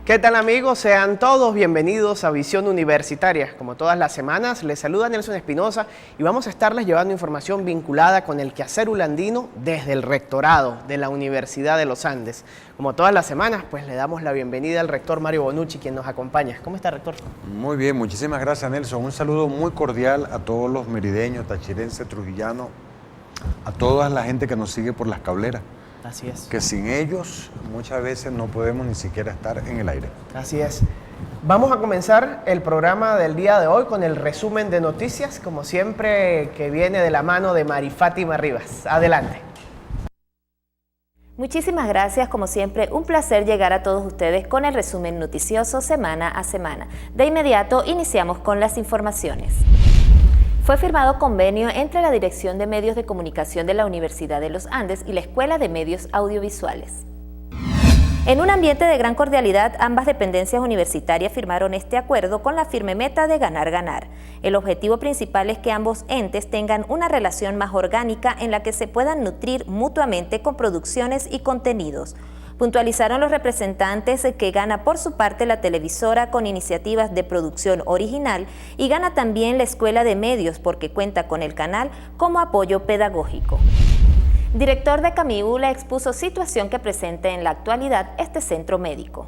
¿Qué tal, amigos? Sean todos bienvenidos a Visión Universitaria. Como todas las semanas, les saluda Nelson Espinosa y vamos a estarles llevando información vinculada con el quehacer ulandino desde el rectorado de la Universidad de los Andes. Como todas las semanas, pues le damos la bienvenida al rector Mario Bonucci, quien nos acompaña. ¿Cómo está, rector? Muy bien, muchísimas gracias, Nelson. Un saludo muy cordial a todos los merideños, tachirenses, trujillanos, a toda la gente que nos sigue por las cableras. Así es. Que sin ellos muchas veces no podemos ni siquiera estar en el aire. Así es. Vamos a comenzar el programa del día de hoy con el resumen de noticias, como siempre, que viene de la mano de Mari Fátima Rivas. Adelante. Muchísimas gracias, como siempre, un placer llegar a todos ustedes con el resumen noticioso semana a semana. De inmediato iniciamos con las informaciones. Fue firmado convenio entre la Dirección de Medios de Comunicación de la Universidad de los Andes y la Escuela de Medios Audiovisuales. En un ambiente de gran cordialidad, ambas dependencias universitarias firmaron este acuerdo con la firme meta de ganar-ganar. El objetivo principal es que ambos entes tengan una relación más orgánica en la que se puedan nutrir mutuamente con producciones y contenidos. Puntualizaron los representantes que gana por su parte la televisora con iniciativas de producción original y gana también la Escuela de Medios porque cuenta con el canal como apoyo pedagógico. Director de Camiula expuso situación que presenta en la actualidad este centro médico.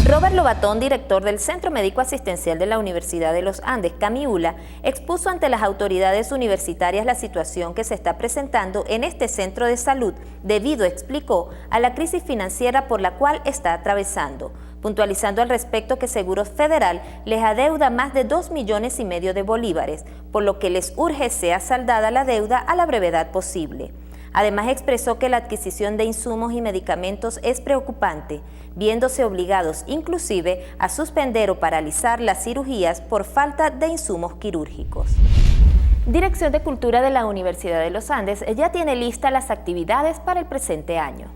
Robert Lobatón, director del Centro Médico Asistencial de la Universidad de los Andes, Camiula, expuso ante las autoridades universitarias la situación que se está presentando en este centro de salud debido, explicó, a la crisis financiera por la cual está atravesando, puntualizando al respecto que Seguros Federal les adeuda más de 2,5 millones de bolívares, por lo que les urge sea saldada la deuda a la brevedad posible. Además, expresó que la adquisición de insumos y medicamentos es preocupante, viéndose obligados inclusive a suspender o paralizar las cirugías por falta de insumos quirúrgicos. Dirección de Cultura de la Universidad de los Andes ya tiene listas las actividades para el presente año.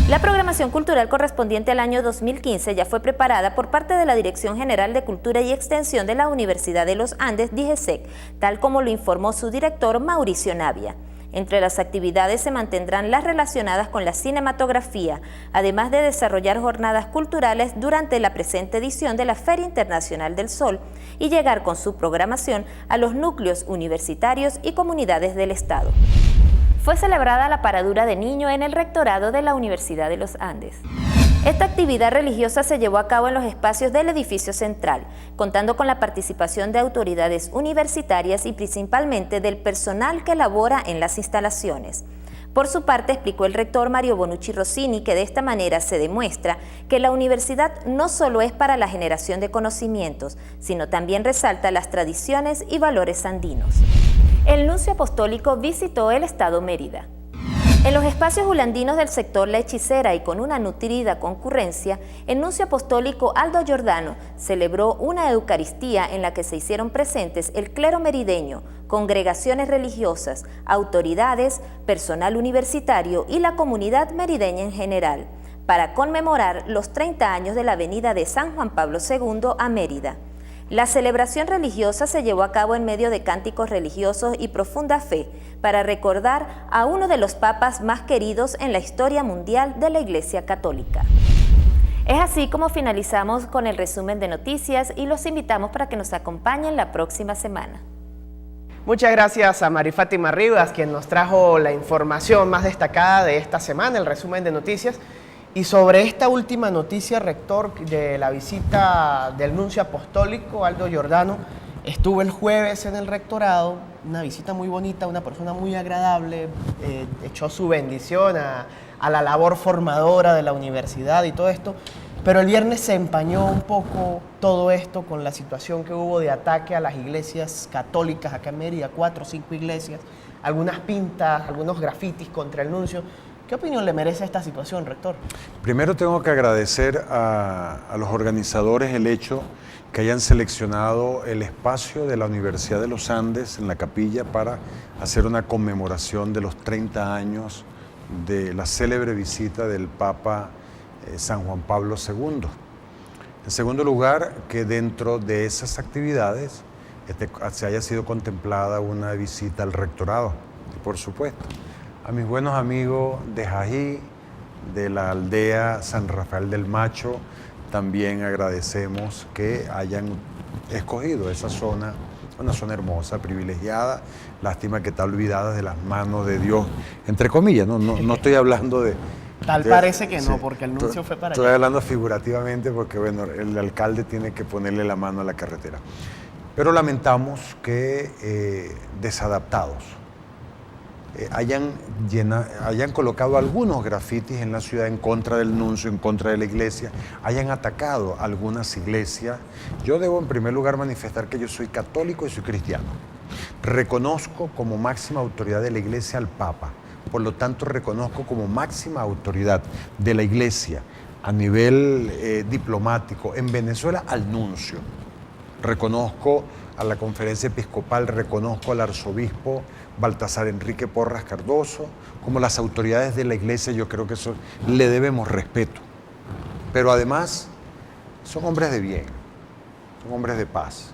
La programación cultural correspondiente al año 2015 ya fue preparada por parte de la Dirección General de Cultura y Extensión de la Universidad de los Andes, DIGESEC, tal como lo informó su director Mauricio Navia. Entre las actividades se mantendrán las relacionadas con la cinematografía, además de desarrollar jornadas culturales durante la presente edición de la Feria Internacional del Sol y llegar con su programación a los núcleos universitarios y comunidades del Estado. Fue celebrada la paradura de niño en el rectorado de la Universidad de los Andes. Esta actividad religiosa se llevó a cabo en los espacios del edificio central, contando con la participación de autoridades universitarias y principalmente del personal que labora en las instalaciones. Por su parte, explicó el rector Mario Bonucci Rossini que de esta manera se demuestra que la universidad no solo es para la generación de conocimientos, sino también resalta las tradiciones y valores andinos. El nuncio apostólico visitó el estado Mérida. En los espacios ulandinos del sector La Hechicera y con una nutrida concurrencia, el nuncio apostólico Aldo Giordano celebró una Eucaristía en la que se hicieron presentes el clero merideño, congregaciones religiosas, autoridades, personal universitario y la comunidad merideña en general, para conmemorar los 30 años de la venida de San Juan Pablo II a Mérida. La celebración religiosa se llevó a cabo en medio de cánticos religiosos y profunda fe para recordar a uno de los papas más queridos en la historia mundial de la Iglesia Católica. Es así como finalizamos con el resumen de noticias y los invitamos para que nos acompañen la próxima semana. Muchas gracias a Mari Fátima Rivas, quien nos trajo la información más destacada de esta semana, el resumen de noticias. Y sobre esta última noticia, rector, de la visita del nuncio apostólico Aldo Giordano, estuvo el jueves en el rectorado, una visita muy bonita, una persona muy agradable, echó su bendición a la labor formadora de la universidad y todo esto, pero el viernes se empañó un poco todo esto con la situación que hubo de ataque a las iglesias católicas acá en Mérida, 4 o 5 iglesias, algunas pintas, algunos grafitis contra el nuncio. ¿Qué opinión le merece esta situación, rector? Primero tengo que agradecer a los organizadores el hecho que hayan seleccionado el espacio de la Universidad de los Andes en la capilla para hacer una conmemoración de los 30 años de la célebre visita del Papa San Juan Pablo II. En segundo lugar, que dentro de esas actividades se haya sido contemplada una visita al rectorado, por supuesto. A mis buenos amigos de Jají, de la aldea San Rafael del Macho, también agradecemos que hayan escogido esa zona, una zona hermosa, privilegiada. Lástima que está olvidada de las manos de Dios, entre comillas, no estoy hablando de... Parece que no, sí, porque el nuncio fue para allá. Estoy hablando figurativamente porque, bueno, el alcalde tiene que ponerle la mano a la carretera. Pero lamentamos que desadaptados hayan colocado algunos grafitis en la ciudad en contra del nuncio, en contra de la iglesia, hayan atacado algunas iglesias. Yo debo en primer lugar manifestar que yo soy católico y soy cristiano. Reconozco como máxima autoridad de la iglesia al Papa, por lo tanto reconozco como máxima autoridad de la iglesia a nivel diplomático en Venezuela al nuncio. Reconozco a la conferencia episcopal, reconozco al arzobispo Baltasar Enrique Porras Cardoso, como las autoridades de la iglesia. Yo creo que eso le debemos respeto. Pero además son hombres de bien, son hombres de paz.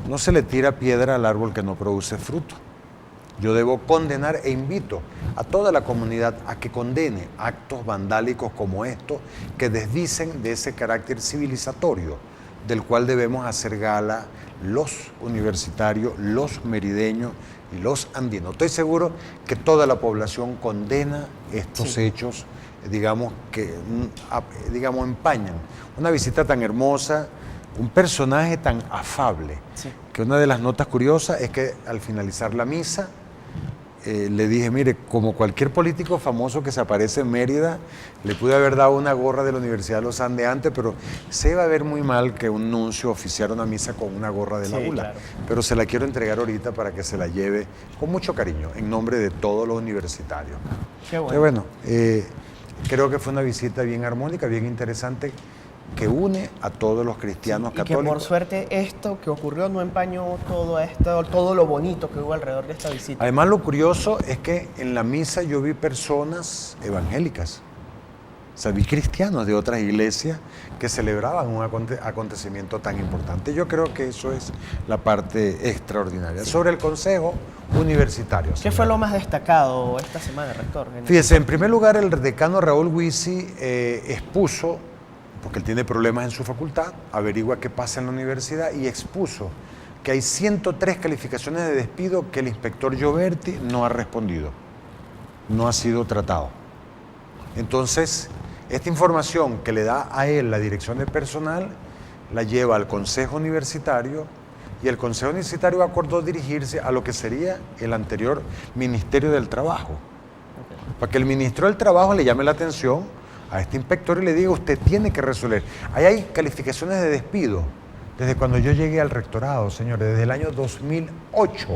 No se le tira piedra al árbol que no produce fruto. Yo debo condenar e invito a toda la comunidad a que condene actos vandálicos como estos que desdicen de ese carácter civilizatorio del cual debemos hacer gala los universitarios, los merideños y los andinos. Estoy seguro que toda la población condena estos hechos, digamos, que empañan una visita tan hermosa, un personaje tan afable, que una de las notas curiosas es que al finalizar la misa, le dije, mire, como cualquier político famoso que se aparece en Mérida, le pude haber dado una gorra de la Universidad de los Andes antes, pero se iba a ver muy mal que un nuncio oficiara una misa con una gorra de la ULA. Claro. Pero se la quiero entregar ahorita para que se la lleve con mucho cariño, en nombre de todos los universitarios. Qué bueno. Bueno, creo que fue una visita bien armónica, bien interesante, que une a todos los cristianos católicos. Que por suerte esto que ocurrió no empañó todo lo bonito que hubo alrededor de esta visita. Además, lo curioso es que en la misa yo vi personas evangélicas, o sea, vi cristianos de otras iglesias que celebraban un acontecimiento tan importante. Yo creo que eso es la parte extraordinaria. Sobre el Consejo Universitario. ¿Qué fue lo más destacado esta semana, rector? Fíjese, en primer lugar, el decano Raúl Huisi expuso, porque él tiene problemas en su facultad, averigua qué pasa en la universidad y expuso que hay 103 calificaciones de despido que el inspector Gioberti no ha respondido, no ha sido tratado. Entonces, esta información que le da a él la dirección de personal la lleva al Consejo Universitario y el Consejo Universitario acordó dirigirse a lo que sería el anterior Ministerio del Trabajo, para que el ministro del Trabajo le llame la atención a este inspector y le diga, usted tiene que resolver. Ahí hay calificaciones de despido desde cuando yo llegué al rectorado, señores, desde el año 2008.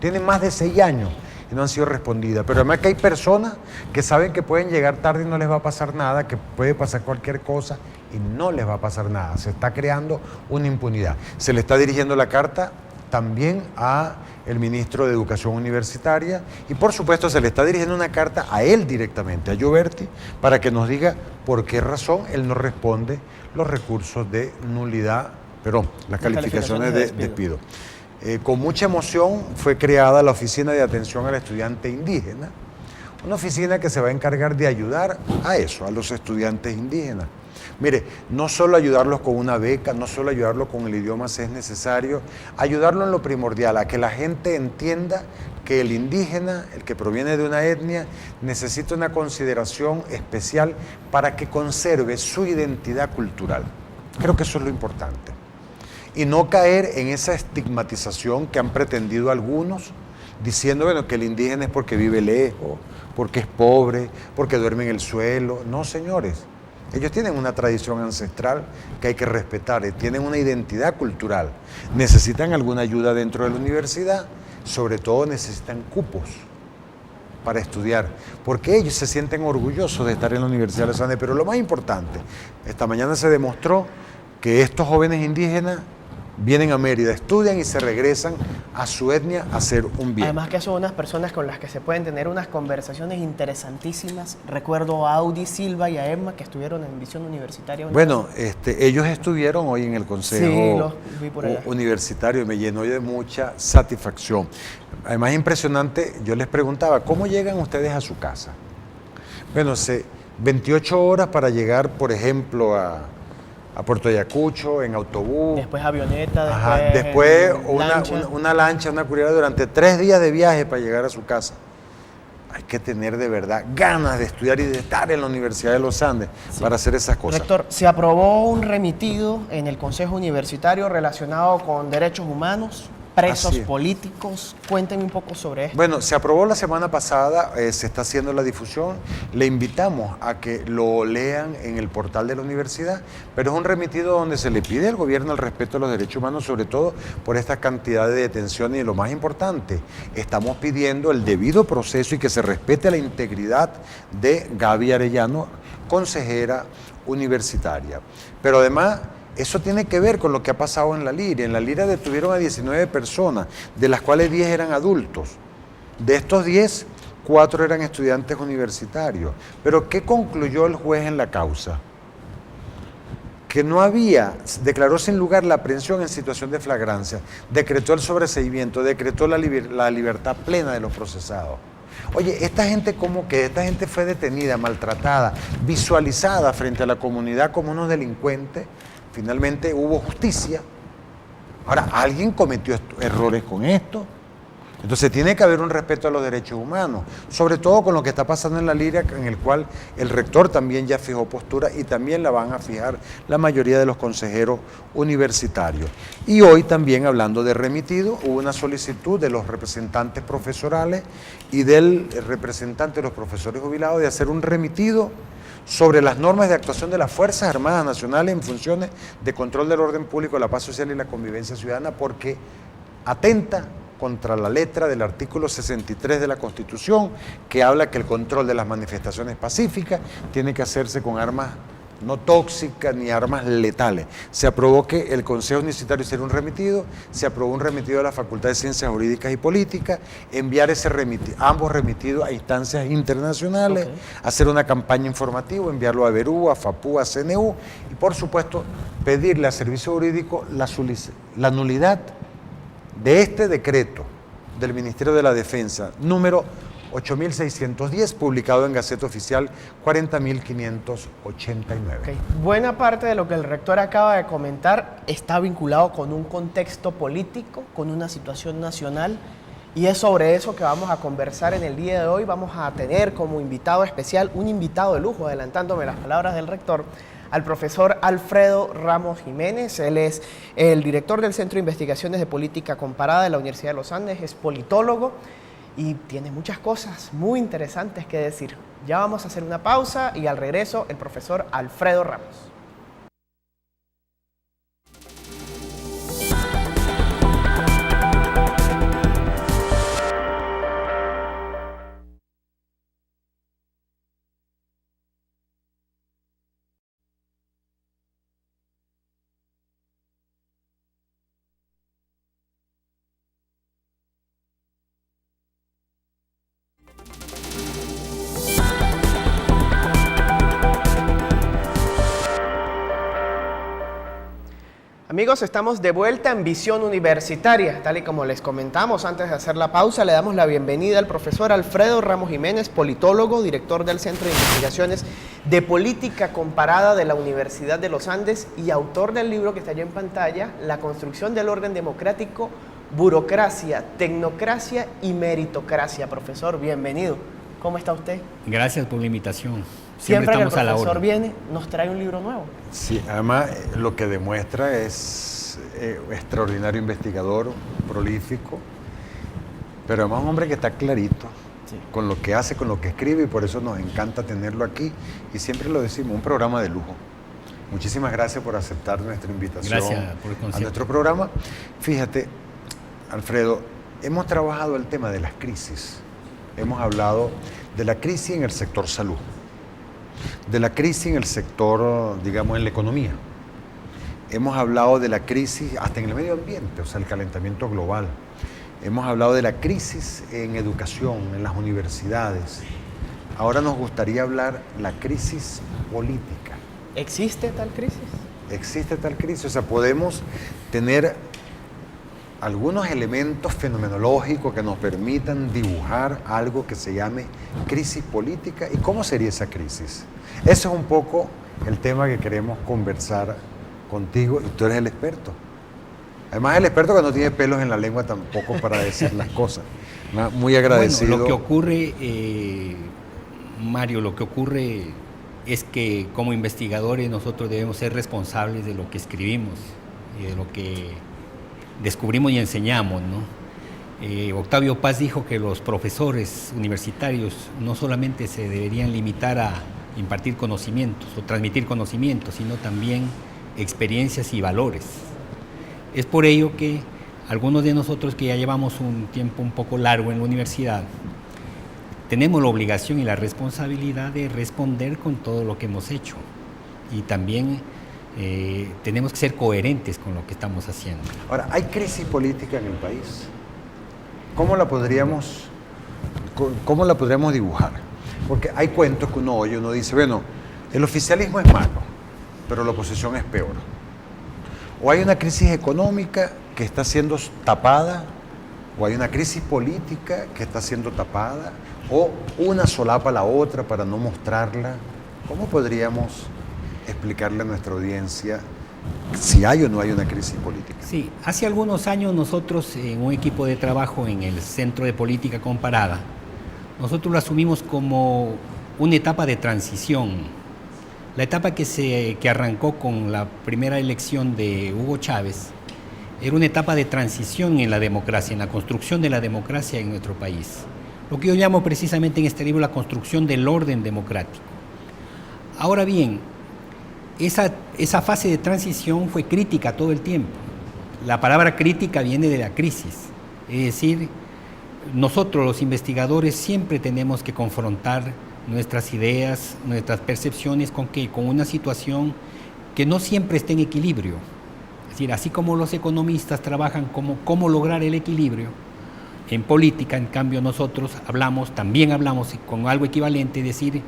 Tienen más de 6 años y no han sido respondidas. Pero además que hay personas que saben que pueden llegar tarde y no les va a pasar nada, que puede pasar cualquier cosa y no les va a pasar nada. Se está creando una impunidad. Se le está dirigiendo la carta también a el ministro de Educación Universitaria y por supuesto se le está dirigiendo una carta a él directamente, a Gioberti, para que nos diga por qué razón él no responde los recursos de nulidad, las calificaciones de despido. Con mucha emoción fue creada la Oficina de Atención al Estudiante Indígena, una oficina que se va a encargar de ayudar a eso, a los estudiantes indígenas. Mire, no solo ayudarlos con una beca, no solo ayudarlos con el idioma si es necesario, ayudarlo en lo primordial, a que la gente entienda que el indígena, el que proviene de una etnia, necesita una consideración especial para que conserve su identidad cultural. Creo que eso es lo importante. Y no caer en esa estigmatización que han pretendido algunos, diciendo que el indígena es porque vive lejos, porque es pobre, porque duerme en el suelo. No, señores. Ellos tienen una tradición ancestral que hay que respetar, tienen una identidad cultural. Necesitan alguna ayuda dentro de la universidad, sobre todo necesitan cupos para estudiar, porque ellos se sienten orgullosos de estar en la Universidad de los Andes. Pero lo más importante, esta mañana se demostró que estos jóvenes indígenas vienen a Mérida, estudian y se regresan a su etnia a hacer un bien. Además que son unas personas con las que se pueden tener unas conversaciones interesantísimas. Recuerdo a Audi Silva y a Emma que estuvieron en Visión Universitaria. Bueno, ellos estuvieron hoy en el Consejo Universitario y me llenó de mucha satisfacción. Además impresionante, yo les preguntaba, ¿cómo llegan ustedes a su casa? Bueno, 28 horas para llegar, por ejemplo, a Puerto Ayacucho, en autobús. Después avioneta, Ajá, después una lancha, una curiosidad durante 3 días de viaje para llegar a su casa. Hay que tener de verdad ganas de estudiar y de estar en la Universidad de los Andes para hacer esas cosas. Rector, se aprobó un remitido en el Consejo Universitario relacionado con derechos humanos, presos políticos. Cuéntenme un poco sobre esto. Bueno, se aprobó la semana pasada, se está haciendo la difusión. Le invitamos a que lo lean en el portal de la universidad, pero es un remitido donde se le pide al gobierno el respeto a los derechos humanos, sobre todo por esta cantidad de detenciones y lo más importante, estamos pidiendo el debido proceso y que se respete la integridad de Gaby Arellano, consejera universitaria. Pero además, eso tiene que ver con lo que ha pasado en la Lira. En la Lira detuvieron a 19 personas, de las cuales 10 eran adultos. De estos 10, 4 eran estudiantes universitarios. Pero ¿qué concluyó el juez en la causa? Que no había, declaró sin lugar la aprehensión en situación de flagrancia, decretó el sobreseimiento, decretó la libertad plena de los procesados. Oye, esta gente fue detenida, maltratada, visualizada frente a la comunidad como unos delincuentes. Finalmente hubo justicia. Ahora, alguien cometió errores con esto. Entonces tiene que haber un respeto a los derechos humanos, sobre todo con lo que está pasando en la Lira, en el cual el rector también ya fijó postura y también la van a fijar la mayoría de los consejeros universitarios. Y hoy también, hablando de remitido, hubo una solicitud de los representantes profesorales y del representante de los profesores jubilados de hacer un remitido sobre las normas de actuación de las Fuerzas Armadas Nacionales en funciones de control del orden público, la paz social y la convivencia ciudadana, porque atenta contra la letra del artículo 63 de la Constitución, que habla que el control de las manifestaciones pacíficas tiene que hacerse con armas no tóxicas ni armas letales. Se aprobó que el Consejo Universitario hiciera un remitido, se aprobó un remitido a la Facultad de Ciencias Jurídicas y Políticas, enviar ambos remitidos a instancias internacionales, hacer una campaña informativa, enviarlo a Berú, a FAPU, a CNU y por supuesto pedirle al Servicio Jurídico la nulidad de este decreto del Ministerio de la Defensa, número 8.610, publicado en Gaceta Oficial 40.589. Buena parte de lo que el rector acaba de comentar está vinculado con un contexto político, con una situación nacional, y es sobre eso que vamos a conversar en el día de hoy. Vamos a tener como invitado especial, un invitado de lujo, adelantándome las palabras del rector, al profesor Alfredo Ramos Jiménez. Él es el director del Centro de Investigaciones de Política Comparada de la Universidad de los Andes, es politólogo y tiene muchas cosas muy interesantes que decir. Ya vamos a hacer una pausa y al regreso el profesor Alfredo Ramos. Amigos, estamos de vuelta en Visión Universitaria. Tal y como les comentamos antes de hacer la pausa, le damos la bienvenida al profesor Alfredo Ramos Jiménez, politólogo, director del Centro de Investigaciones de Política Comparada de la Universidad de los Andes y autor del libro que está allá en pantalla, La construcción del orden democrático, burocracia, tecnocracia y meritocracia. Profesor, bienvenido. ¿Cómo está usted? Gracias por la invitación. Siempre que el profesor viene, nos trae un libro nuevo. Sí, además lo que demuestra es extraordinario investigador, prolífico, pero además un hombre que está clarito con lo que hace, con lo que escribe, y por eso nos encanta tenerlo aquí. Y siempre lo decimos, un programa de lujo. Muchísimas gracias por aceptar nuestra invitación a nuestro programa. Fíjate, Alfredo, hemos trabajado el tema de las crisis. Hemos hablado de la crisis en el sector salud, de la crisis en el sector, digamos, en la economía. Hemos hablado de la crisis hasta en el medio ambiente, o sea, el calentamiento global. Hemos hablado de la crisis en educación, en las universidades. Ahora nos gustaría hablar de la crisis política. ¿Existe tal crisis? Existe tal crisis, o sea, podemos tener algunos elementos fenomenológicos que nos permitan dibujar algo que se llame crisis política. ¿Y cómo sería esa crisis? Ese es un poco el tema que queremos conversar contigo y tú eres el experto. Además, el experto que no tiene pelos en la lengua tampoco para decir las cosas. Muy agradecido. Bueno, lo que ocurre, Mario, lo que ocurre es que como investigadores nosotros debemos ser responsables de lo que escribimos y de lo que descubrimos y enseñamos, ¿no? Octavio Paz dijo que los profesores universitarios no solamente se deberían limitar a impartir conocimientos o transmitir conocimientos, sino también experiencias y valores. Es por ello que algunos de nosotros que ya llevamos un tiempo un poco largo en la universidad, tenemos la obligación y la responsabilidad de responder con todo lo que hemos hecho. Y también tenemos que ser coherentes con lo que estamos haciendo. Ahora, ¿hay crisis política en el país? ¿Cómo la podríamos dibujar? Porque hay cuentos que uno oye, uno dice, bueno, el oficialismo es malo, pero la oposición es peor. O hay una crisis económica que está siendo tapada, o hay una crisis política que está siendo tapada, o una solapa a la otra para no mostrarla. ¿Cómo podríamos explicarle a nuestra audiencia si hay o no hay una crisis política? Sí, hace algunos años nosotros en un equipo de trabajo en el Centro de Política Comparada, nosotros lo asumimos como una etapa de transición. La etapa que arrancó con la primera elección de Hugo Chávez era una etapa de transición en la democracia, en la construcción de la democracia en nuestro país. Lo que yo llamo precisamente en este libro la construcción del orden democrático. Ahora bien, esa fase de transición fue crítica todo el tiempo. La palabra crítica viene de la crisis, es decir, nosotros los investigadores siempre tenemos que confrontar nuestras ideas, nuestras percepciones con una situación que no siempre está en equilibrio. Es decir, así como los economistas trabajan cómo lograr el equilibrio, en política, en cambio, nosotros también hablamos con algo equivalente, es decir,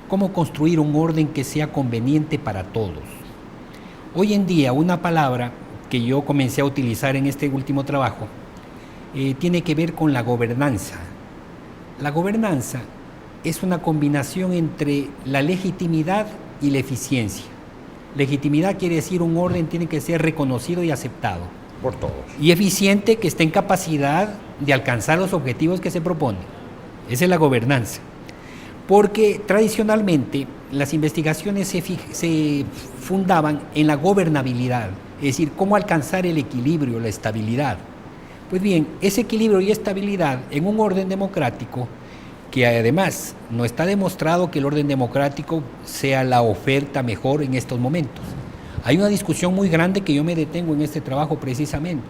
cómo construir un orden que sea conveniente para todos. Hoy en día, una palabra que yo comencé a utilizar en este último trabajo tiene que ver con la gobernanza. La gobernanza es una combinación entre la legitimidad y la eficiencia. Legitimidad quiere decir un orden tiene que ser reconocido y aceptado. Por todos. Y eficiente, que esté en capacidad de alcanzar los objetivos que se proponen. Esa es la gobernanza. Porque tradicionalmente las investigaciones se fundaban en la gobernabilidad, es decir, cómo alcanzar el equilibrio, la estabilidad. Pues bien, ese equilibrio y estabilidad en un orden democrático, que además no está demostrado que el orden democrático sea la oferta mejor en estos momentos. Hay una discusión muy grande que yo me detengo en este trabajo precisamente.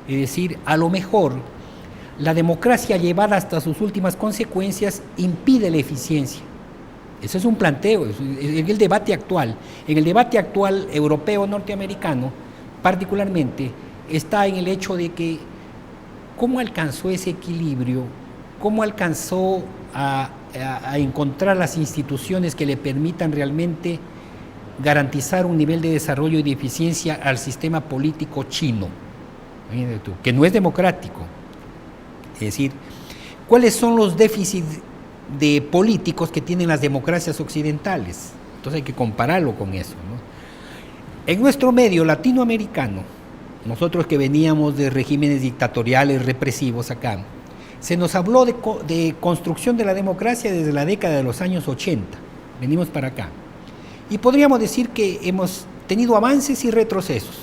Es decir, a lo mejor la democracia llevada hasta sus últimas consecuencias impide la eficiencia. Ese es un planteo, en el debate actual. En el debate actual europeo, norteamericano, particularmente, está en el hecho de que cómo alcanzó ese equilibrio, cómo alcanzó a encontrar las instituciones que le permitan realmente garantizar un nivel de desarrollo y de eficiencia al sistema político chino, que no es democrático. Es decir, ¿cuáles son los déficits de políticos que tienen las democracias occidentales? Entonces hay que compararlo con eso, ¿no? En nuestro medio latinoamericano, nosotros que veníamos de regímenes dictatoriales represivos acá, se nos habló de construcción de la democracia desde la década de los años 80. Venimos para acá. Y podríamos decir que hemos tenido avances y retrocesos.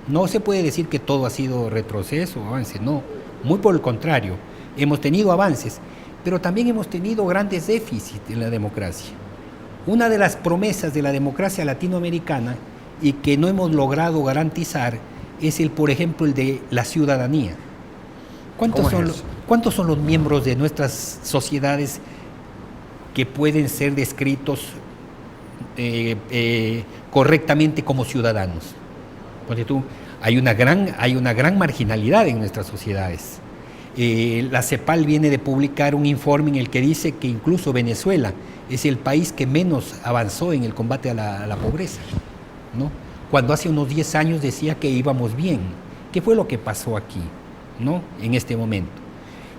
No se puede decir que todo ha sido retroceso o avance, no. Muy por el contrario, hemos tenido avances, pero también hemos tenido grandes déficits en la democracia. Una de las promesas de la democracia latinoamericana y que no hemos logrado garantizar es por ejemplo, el de la ciudadanía. ¿Cuántos son los miembros de nuestras sociedades que pueden ser descritos correctamente como ciudadanos? Porque hay una gran marginalidad en nuestras sociedades. La CEPAL viene de publicar un informe en el que dice que incluso Venezuela es el país que menos avanzó en el combate a la pobreza, ¿no? Cuando hace unos 10 años decía que íbamos bien. ¿Qué fue lo que pasó aquí, ¿no? En este momento?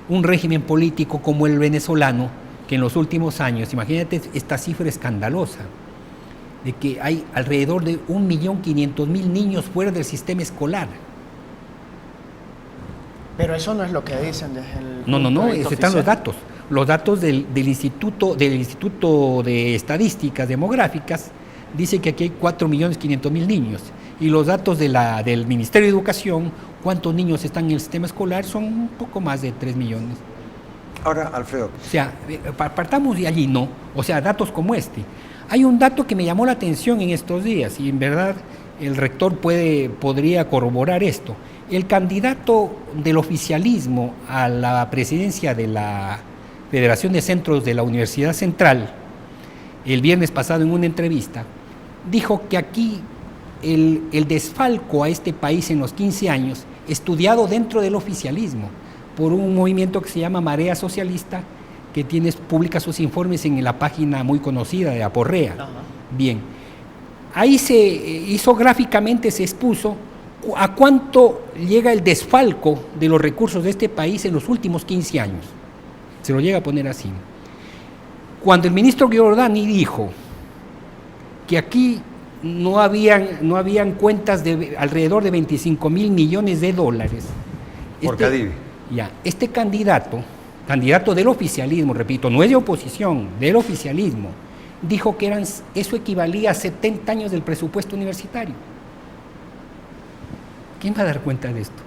Un régimen político como el venezolano, que en los últimos años, imagínate esta cifra escandalosa, de que hay alrededor de 1.500.000 niños fuera del sistema escolar. Pero eso no es lo que dicen desde el... No, punto de vista esos están oficial. los datos del Instituto de Estadísticas Demográficas, dice que aquí hay 4.500.000 niños, y los datos del Ministerio de Educación, cuántos niños están en el sistema escolar, son un poco más de 3 millones. Ahora, Alfredo, O sea, partamos de allí, ¿no? O sea, datos como este. Hay un dato que me llamó la atención en estos días, y en verdad el rector podría corroborar esto. El candidato del oficialismo a la presidencia de la Federación de Centros de la Universidad Central, el viernes pasado en una entrevista, dijo que aquí el desfalco a este país en los 15 años, estudiado dentro del oficialismo, por un movimiento que se llama Marea Socialista, que publica sus informes en la página muy conocida de Aporrea. Ajá. Bien, ahí gráficamente se expuso a cuánto llega el desfalco de los recursos de este país en los últimos 15 años. Se lo llega a poner así. Cuando el ministro Giordani dijo que aquí no habían cuentas de alrededor de 25.000 millones de dólares. por Cadivi. Este candidato del oficialismo, repito, no es de oposición, del oficialismo, dijo que eso equivalía a 70 años del presupuesto universitario. ¿Quién va a dar cuenta de esto?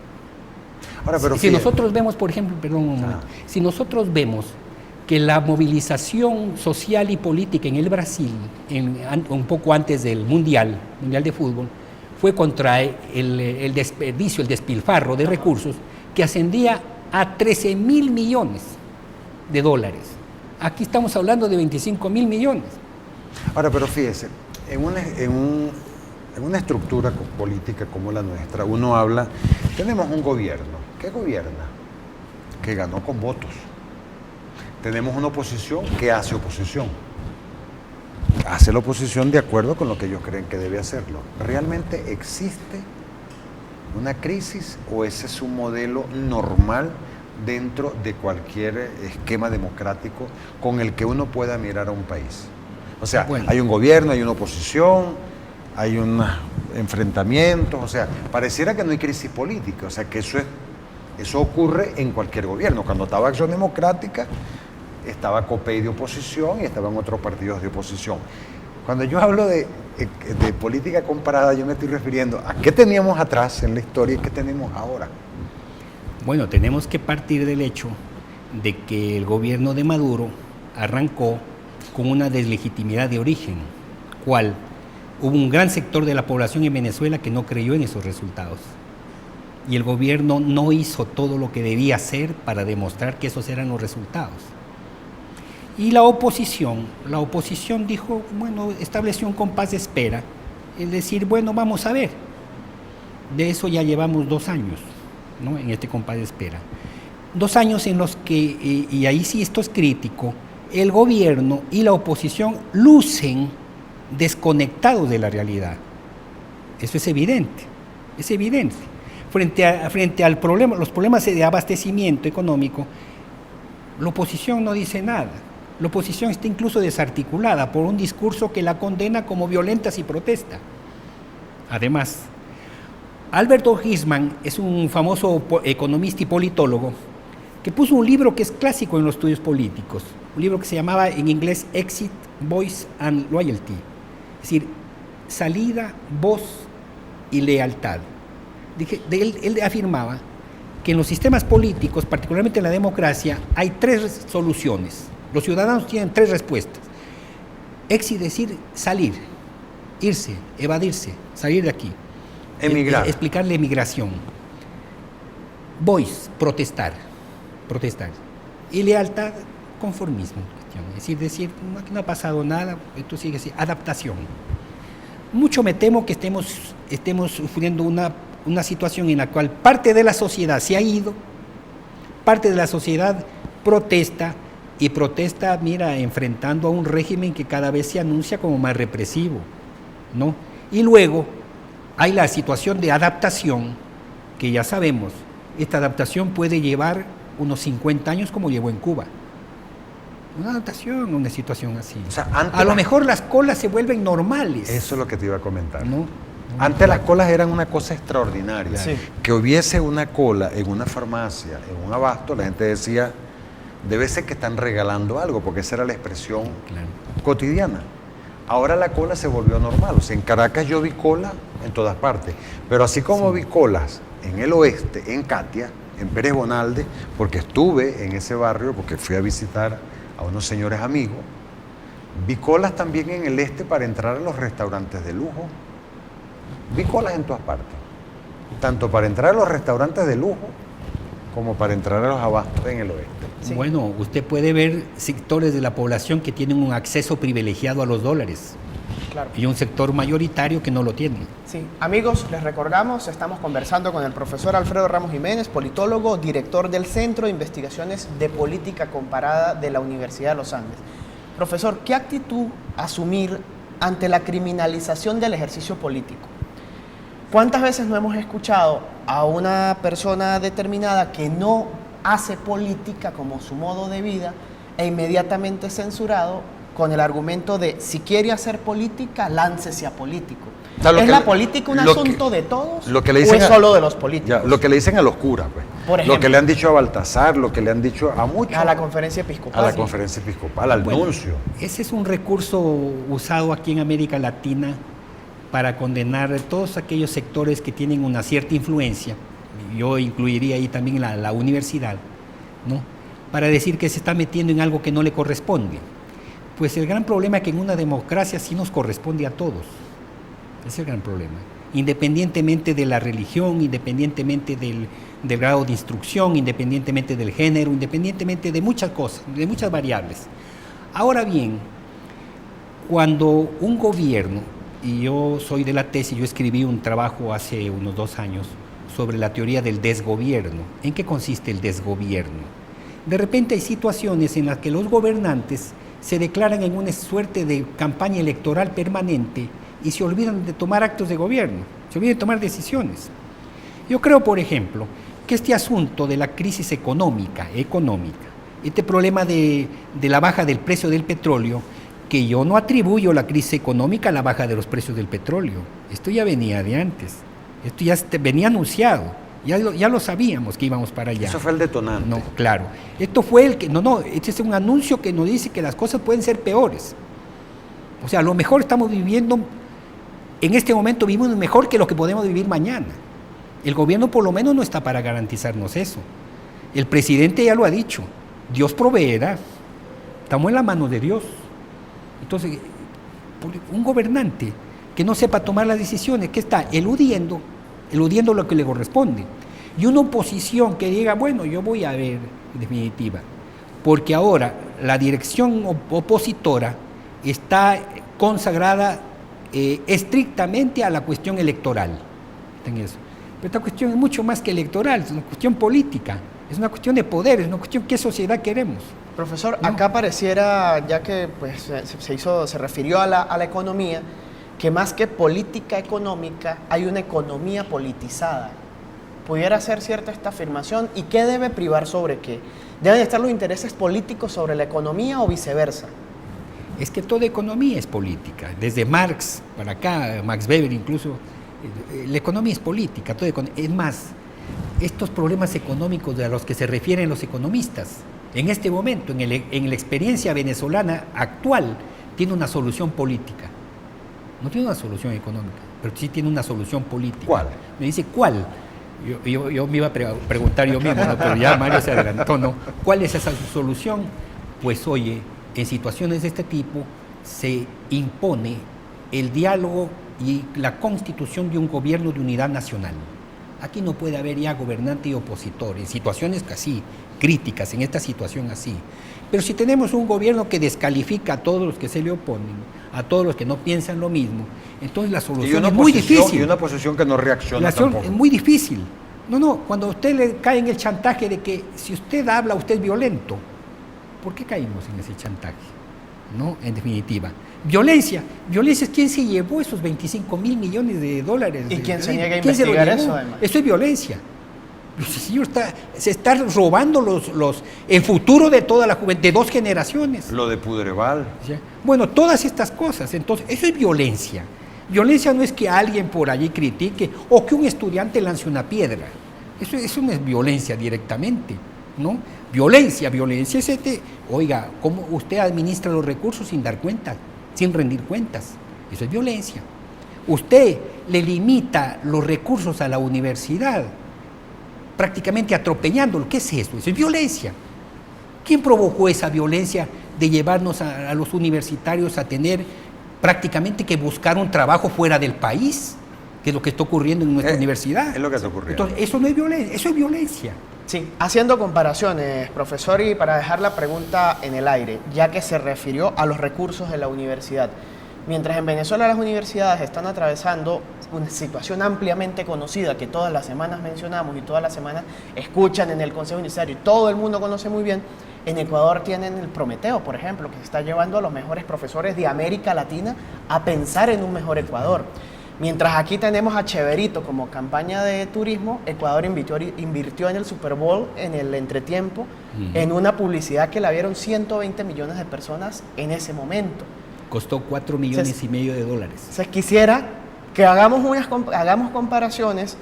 Ahora, pero si nosotros vemos, por ejemplo, perdón un momento, si nosotros vemos que la movilización social y política en el Brasil, un poco antes del Mundial de Fútbol, fue contra el desperdicio, el despilfarro de recursos, que ascendía a 13.000 millones de dólares. Aquí estamos hablando de 25.000 millones. Ahora, pero fíjese, en una estructura política como la nuestra, uno habla, tenemos un gobierno. ¿Qué gobierna? Que ganó con votos. Tenemos una oposición que hace oposición. Hace la oposición de acuerdo con lo que ellos creen que debe hacerlo. ¿Realmente existe una crisis o ese es un modelo normal dentro de cualquier esquema democrático con el que uno pueda mirar a un país? O sea, bueno, hay un gobierno, hay una oposición, hay unos enfrentamientos, o sea, pareciera que no hay crisis política, o sea, que eso ocurre en cualquier gobierno. Cuando estaba Acción Democrática, estaba COPEI de oposición y estaban otros partidos de oposición. Cuando yo hablo de política comparada, yo me estoy refiriendo a qué teníamos atrás en la historia y qué tenemos ahora. Bueno, tenemos que partir del hecho de que el gobierno de Maduro arrancó con una deslegitimidad de origen, cual hubo un gran sector de la población en Venezuela que no creyó en esos resultados. Y el gobierno no hizo todo lo que debía hacer para demostrar que esos eran los resultados. Y la oposición dijo, bueno, estableció un compás de espera, es decir, bueno, vamos a ver. De eso ya llevamos 2 años, ¿no? En este compás de espera. 2 años en los que, y ahí sí esto es crítico, el gobierno y la oposición lucen desconectados de la realidad. Eso es evidente, es evidente. Frente al problema, los problemas de abastecimiento económico, la oposición no dice nada. La oposición está incluso desarticulada por un discurso que la condena como violenta si protesta. Además, Albert Hirschman es un famoso economista y politólogo que puso un libro que es clásico en los estudios políticos, un libro que se llamaba en inglés Exit, Voice and Loyalty, es decir, salida, voz y lealtad. Él afirmaba que en los sistemas políticos, particularmente en la democracia, hay 3 soluciones. Los ciudadanos tienen 3 respuestas. Exit, decir salir, irse, evadirse, salir de aquí. Emigrar. Explicarle emigración. Voice, protestar. Y lealtad, conformismo. Es decir, no ha pasado nada, esto sigue así. Adaptación. Mucho me temo que estemos sufriendo una situación en la cual parte de la sociedad se ha ido, parte de la sociedad protesta, y protesta, mira, enfrentando a un régimen que cada vez se anuncia como más represivo, ¿no? Y luego hay la situación de adaptación, que ya sabemos, esta adaptación puede llevar unos 50 años como llevó en Cuba. Una adaptación a una situación así. O sea, antes a lo mejor las colas se vuelven normales. Eso es lo que te iba a comentar. ¿No? Antes las colas eran una cosa extraordinaria. Sí. Que hubiese una cola en una farmacia, en un abasto, la gente decía, debe ser que están regalando algo, porque esa era la expresión Claro. cotidiana. Ahora la cola se volvió normal. O sea, en Caracas yo vi cola en todas partes. Pero así como vi colas en el oeste, en Catia, en Pérez Bonalde, porque estuve en ese barrio, porque fui a visitar a unos señores amigos, vi colas también en el este para entrar a los restaurantes de lujo. Vi colas en todas partes, tanto para entrar a los restaurantes de lujo como para entrar a los abastos en el oeste. Sí. Bueno, usted puede ver sectores de la población que tienen un acceso privilegiado a los dólares Claro. y un sector mayoritario que no lo tiene. Sí, amigos, les recordamos, estamos conversando con el profesor Alfredo Ramos Jiménez, politólogo, director del Centro de Investigaciones de Política Comparada de la Universidad de los Andes. Profesor, ¿qué actitud asumir ante la criminalización del ejercicio político? ¿Cuántas veces no hemos escuchado a una persona determinada que no hace política como su modo de vida e inmediatamente censurado con el argumento de si quiere hacer política, láncese a político? O sea, ¿Es la política un asunto de todos lo que le o dicen es solo de los políticos? Ya, lo que le dicen a los curas, pues. Por Lo ejemplo. que le han dicho a Baltasar, lo que le han dicho a muchos. A la conferencia episcopal. A la Sí. conferencia episcopal, al Bueno, nuncio. Ese es un recurso usado aquí en América Latina para condenar todos aquellos sectores que tienen una cierta influencia. Yo incluiría ahí también la universidad, ¿no? Para decir que se está metiendo en algo que no le corresponde. Pues el gran problema es que en una democracia sí nos corresponde a todos. Ese es el gran problema. Independientemente de la religión, independientemente del grado de instrucción, independientemente del género, independientemente de muchas cosas, de muchas variables. Ahora bien, cuando un gobierno, y yo soy de la tesis, yo escribí un trabajo hace unos 2 años sobre la teoría del desgobierno. ¿En qué consiste el desgobierno? De repente hay situaciones en las que los gobernantes se declaran en una suerte de campaña electoral permanente y se olvidan de tomar actos de gobierno, se olvidan de tomar decisiones. Yo creo, por ejemplo, que este asunto de la crisis económica, este problema de la baja del precio del petróleo, que yo no atribuyo la crisis económica a la baja de los precios del petróleo, esto ya venía de antes, esto ya venía anunciado, ya lo sabíamos que íbamos para allá. Eso fue el detonante. No, claro. Esto fue este es un anuncio que nos dice que las cosas pueden ser peores. O sea, a lo mejor estamos viviendo, en este momento vivimos mejor que lo que podemos vivir mañana. El gobierno por lo menos no está para garantizarnos eso. El presidente ya lo ha dicho, Dios proveerá. Estamos en la mano de Dios. Entonces, un gobernante que no sepa tomar las decisiones, que está eludiendo lo que le corresponde. Y una oposición que diga, bueno, yo voy a ver, en definitiva, porque ahora la dirección opositora está consagrada estrictamente a la cuestión electoral. En eso. Pero esta cuestión es mucho más que electoral, es una cuestión política, es una cuestión de poder, es una cuestión de qué sociedad queremos. Profesor, acá pareciera, ya que pues, se refirió a la economía, que más que política económica hay una economía politizada. ¿Pudiera ser cierta esta afirmación? ¿Y qué debe privar sobre qué? ¿Deben estar los intereses políticos sobre la economía o viceversa? Es que toda economía es política, desde Marx para acá, Max Weber incluso, la economía es política, es más, estos problemas económicos a los que se refieren los economistas, en este momento, en la experiencia venezolana actual, tiene una solución política. No tiene una solución económica, pero sí tiene una solución política. ¿Cuál? Me dice, ¿cuál? Yo me iba a preguntar yo mismo, ¿no? Pero ya Mario se adelantó, ¿no? ¿Cuál es esa solución? Pues oye, en situaciones de este tipo se impone el diálogo y la constitución de un gobierno de unidad nacional. Aquí no puede haber ya gobernante y opositor, en situaciones así, críticas, en esta situación así. Pero si tenemos un gobierno que descalifica a todos los que se le oponen, a todos los que no piensan lo mismo, entonces la solución es muy difícil. Y una posición que no reacciona tampoco. Es muy difícil. No, cuando a usted le cae en el chantaje de que si usted habla, usted es violento, ¿por qué caímos en ese chantaje? ¿No? En definitiva. Violencia es quien se llevó esos $25,000 millones. ¿Y quién se niega a ¿Quién se lo investigar llevó? eso, además? Eso es violencia. Señor, se está robando el futuro de toda la juventud, de 2 generaciones. Lo de Pudreval. ¿Ya? Bueno, todas estas cosas, entonces, eso es violencia. Violencia no es que alguien por allí critique o que un estudiante lance una piedra. Eso no es violencia directamente, ¿no? Violencia es oiga, ¿cómo usted administra los recursos sin dar cuenta, sin rendir cuentas? Eso es violencia. Usted le limita los recursos a la universidad, prácticamente atropellándolo. ¿Qué es eso? Eso es violencia. ¿Quién provocó esa violencia de llevarnos a los universitarios a tener prácticamente que buscar un trabajo fuera del país? Que es lo que está ocurriendo en nuestra universidad. Es lo que está ocurriendo. Entonces, eso no es violencia, eso es violencia. Sí, haciendo comparaciones, profesor, y para dejar la pregunta en el aire, ya que se refirió a los recursos de la universidad. Mientras en Venezuela las universidades están atravesando una situación ampliamente conocida que todas las semanas mencionamos y todas las semanas escuchan en el Consejo Universitario y todo el mundo conoce muy bien, en Ecuador tienen el Prometeo, por ejemplo, que se está llevando a los mejores profesores de América Latina a pensar en un mejor Ecuador. Mientras aquí tenemos a Cheverito como campaña de turismo, Ecuador invirtió en el Super Bowl, en el entretiempo, en una publicidad que la vieron 120 millones de personas en ese momento. Costó 4 millones y medio de dólares. Se quisiera que hagamos comparaciones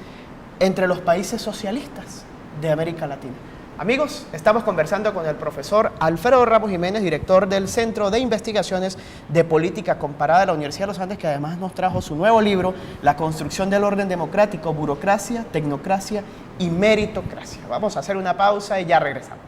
entre los países socialistas de América Latina. Amigos, estamos conversando con el profesor Alfredo Ramos Jiménez, director del Centro de Investigaciones de Política Comparada de la Universidad de los Andes, que además nos trajo su nuevo libro, La construcción del orden democrático, burocracia, tecnocracia y meritocracia. Vamos a hacer una pausa y ya regresamos.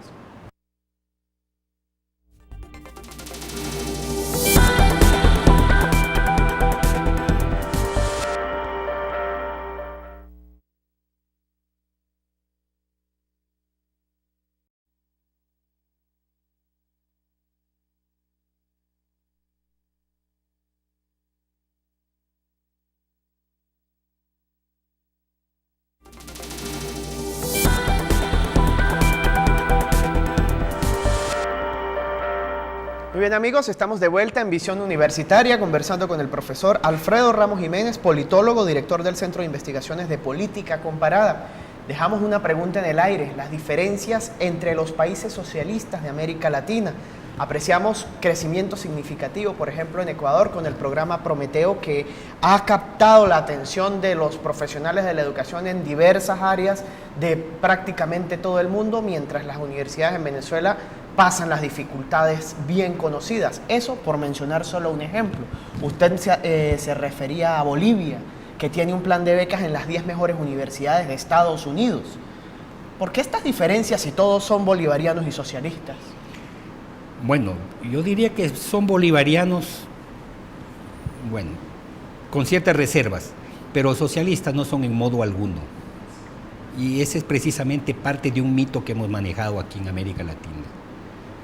Muy bien, amigos, estamos de vuelta en Visión Universitaria conversando con el profesor Alfredo Ramos Jiménez, politólogo, director del Centro de Investigaciones de Política Comparada. Dejamos una pregunta en el aire, las diferencias entre los países socialistas de América Latina. Apreciamos crecimiento significativo, por ejemplo, en Ecuador con el programa Prometeo, que ha captado la atención de los profesionales de la educación en diversas áreas de prácticamente todo el mundo, mientras las universidades en Venezuela pasan las dificultades bien conocidas. Eso por mencionar solo un ejemplo. Usted se refería a Bolivia, que tiene un plan de becas en las 10 mejores universidades de Estados Unidos. ¿Por qué estas diferencias si todos son bolivarianos y socialistas? Bueno, yo diría que son bolivarianos, bueno, con ciertas reservas, pero socialistas no son en modo alguno. Y ese es precisamente parte de un mito que hemos manejado aquí en América Latina.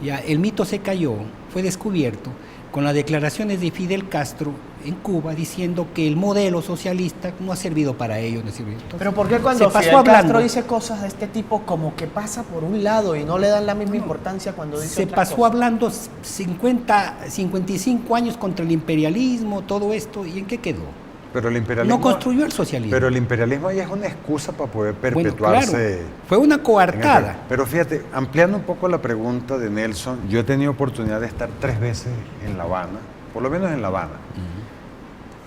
Ya, el mito se cayó, fue descubierto con las declaraciones de Fidel Castro en Cuba diciendo que el modelo socialista no ha servido para ello. No sirvió. Entonces, pero ¿por qué cuando Fidel Castro dice cosas de este tipo como que pasa por un lado y no le dan la misma importancia cuando dice se pasó cosas? Hablando 55 años contra el imperialismo, todo esto, ¿y en qué quedó? Pero el imperialismo no construyó el socialismo. Pero el imperialismo ya es una excusa para poder perpetuarse. Bueno, claro, fue una coartada. Pero fíjate, ampliando un poco la pregunta de Nelson, yo he tenido oportunidad de estar 3 veces en La Habana, por lo menos en La Habana,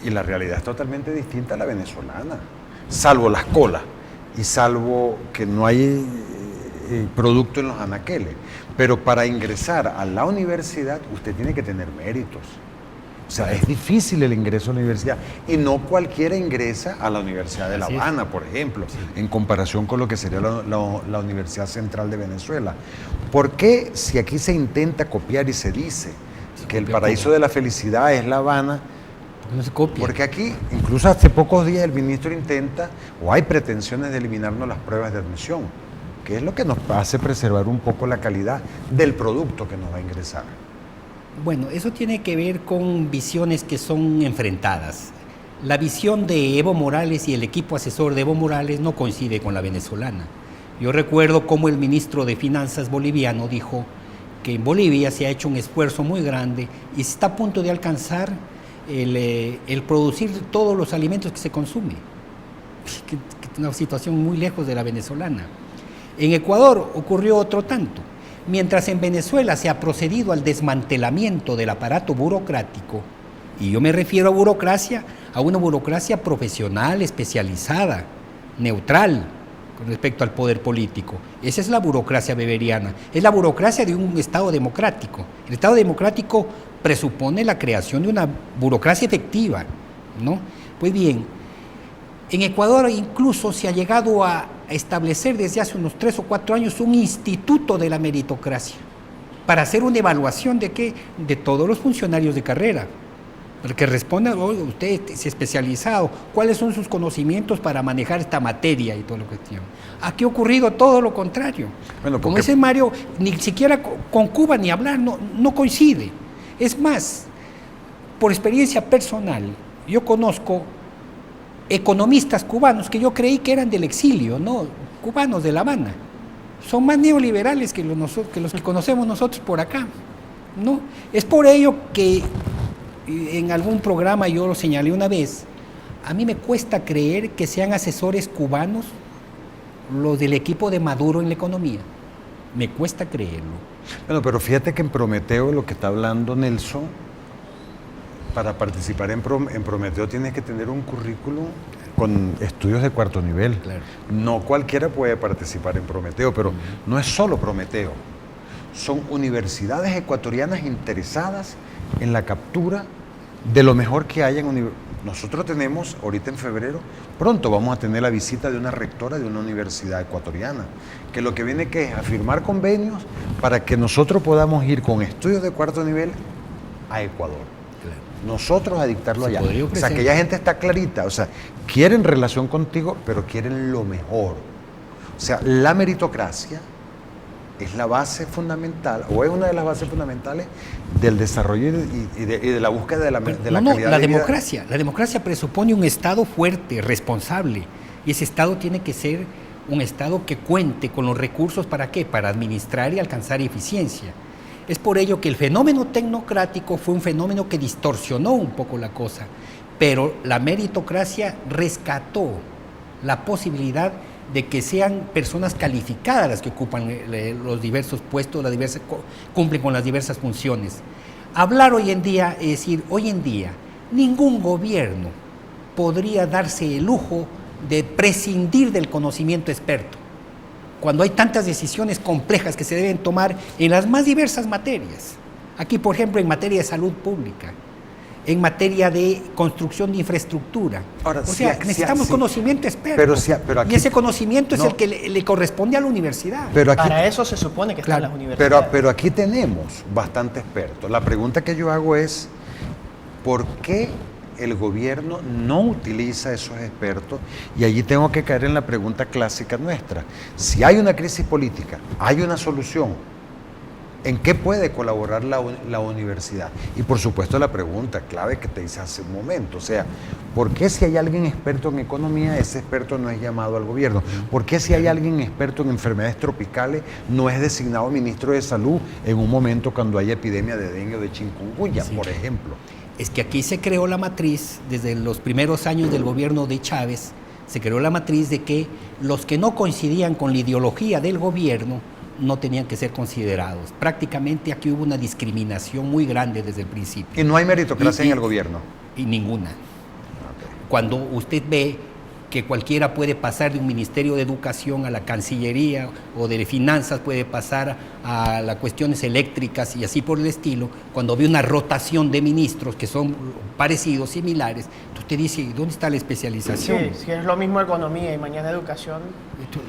y la realidad es totalmente distinta a la venezolana, salvo las colas y salvo que no hay producto en los anaqueles. Pero para ingresar a la universidad usted tiene que tener méritos. O sea, es difícil el ingreso a la universidad y no cualquiera ingresa a la Universidad de La Habana, por ejemplo, en comparación con lo que sería la Universidad Central de Venezuela. ¿Por qué si aquí se intenta copiar y se dice que el paraíso de la felicidad es La Habana? ¿Por qué no se copia? Porque aquí, incluso hace pocos días, el ministro intenta o hay pretensiones de eliminarnos las pruebas de admisión, que es lo que nos hace preservar un poco la calidad del producto que nos va a ingresar. Bueno, eso tiene que ver con visiones que son enfrentadas. La visión de Evo Morales y el equipo asesor de Evo Morales no coincide con la venezolana. Yo recuerdo cómo el ministro de Finanzas boliviano dijo que en Bolivia se ha hecho un esfuerzo muy grande y se está a punto de alcanzar el producir todos los alimentos que se consumen. Una situación muy lejos de la venezolana. En Ecuador ocurrió otro tanto. Mientras en Venezuela se ha procedido al desmantelamiento del aparato burocrático, y yo me refiero a burocracia, a una burocracia profesional, especializada, neutral con respecto al poder político. Esa es la burocracia beberiana, es la burocracia de un Estado democrático. El Estado democrático presupone la creación de una burocracia efectiva, ¿no? Pues bien, en Ecuador incluso se ha llegado a establecer desde hace unos 3 o 4 años un instituto de la meritocracia para hacer una evaluación de qué, de todos los funcionarios de carrera, para que respondan, oye, usted es especializado, cuáles son sus conocimientos para manejar esta materia y todo lo que tiene. Aquí ha ocurrido todo lo contrario. Bueno, como dice Mario, ni siquiera con Cuba ni hablar, no coincide. Es más, por experiencia personal, yo conozco economistas cubanos que yo creí que eran del exilio, no, cubanos de La Habana. Son más neoliberales que los que conocemos nosotros por acá, ¿no? Es por ello que en algún programa yo lo señalé una vez, a mí me cuesta creer que sean asesores cubanos los del equipo de Maduro en la economía. Me cuesta creerlo. Bueno, pero fíjate que en Prometeo, lo que está hablando Nelson, para participar en Prometeo tienes que tener un currículum con estudios de 4º nivel. Claro. No cualquiera puede participar en Prometeo, pero no es solo Prometeo. Son universidades ecuatorianas interesadas en la captura de lo mejor que hay en nosotros tenemos, ahorita en febrero, pronto vamos a tener la visita de una rectora de una universidad ecuatoriana, que lo que viene que es a firmar convenios para que nosotros podamos ir con estudios de 4º nivel a Ecuador. Claro. Nosotros a dictarlo allá. O sea, que ya gente está clarita, o sea, quieren relación contigo, pero quieren lo mejor. O sea, la meritocracia es la base fundamental, o es una de las bases fundamentales del desarrollo y de la búsqueda de la calidad de vida. La democracia presupone un Estado fuerte, responsable, y ese Estado tiene que ser un Estado que cuente con los recursos, ¿para qué? Para administrar y alcanzar eficiencia. Es por ello que el fenómeno tecnocrático fue un fenómeno que distorsionó un poco la cosa, pero la meritocracia rescató la posibilidad de que sean personas calificadas las que ocupan los diversos puestos, cumplen con las diversas funciones. Hablar hoy en día, es decir, hoy en día, ningún gobierno podría darse el lujo de prescindir del conocimiento experto, cuando hay tantas decisiones complejas que se deben tomar en las más diversas materias. Aquí, por ejemplo, en materia de salud pública, en materia de construcción de infraestructura. Ahora, necesitamos conocimiento experto. Pero aquí, y ese conocimiento es el que le corresponde a la universidad. Pero aquí, para eso se supone que están las universidades. Pero aquí tenemos bastante expertos. La pregunta que yo hago es, ¿por qué el gobierno no utiliza esos expertos? Y allí tengo que caer en la pregunta clásica nuestra. Si hay una crisis política, hay una solución, ¿en qué puede colaborar la universidad? Y por supuesto la pregunta clave que te hice hace un momento, o sea, ¿por qué si hay alguien experto en economía, ese experto no es llamado al gobierno? ¿Por qué si hay alguien experto en enfermedades tropicales, no es designado ministro de salud en un momento cuando hay epidemia de dengue o de chikungunya, por ejemplo? Es que aquí se creó la matriz, desde los primeros años del gobierno de Chávez, se creó la matriz de que los que no coincidían con la ideología del gobierno no tenían que ser considerados. Prácticamente aquí hubo una discriminación muy grande desde el principio. ¿Y no hay meritocracia en el gobierno? Y ninguna. Okay. Cuando usted ve que cualquiera puede pasar de un Ministerio de Educación a la Cancillería, o de Finanzas puede pasar a las cuestiones eléctricas y así por el estilo, cuando ve una rotación de ministros que son parecidos, similares, usted dice, ¿dónde está la especialización? Sí, si es lo mismo economía y mañana educación.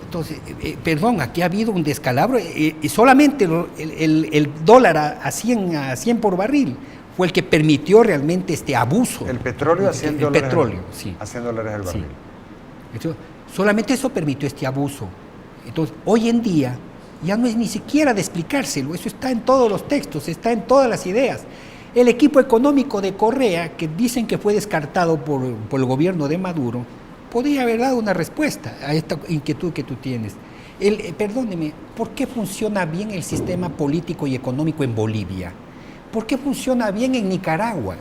Entonces, perdón, aquí ha habido un descalabro, y solamente el dólar a 100 por barril fue el que permitió realmente este abuso. El petróleo a 100 dólares. El petróleo, sí. A 100 dólares el barril. Sí. Entonces, solamente eso permitió este abuso. Entonces, hoy en día ya no es ni siquiera de explicárselo, eso está en todos los textos, está en todas las ideas. El equipo económico de Correa, que dicen que fue descartado por el gobierno de Maduro, podría haber dado una respuesta a esta inquietud que tú tienes. Perdóneme, ¿por qué funciona bien el sistema político y económico en Bolivia? ¿Por qué funciona bien en Nicaragua?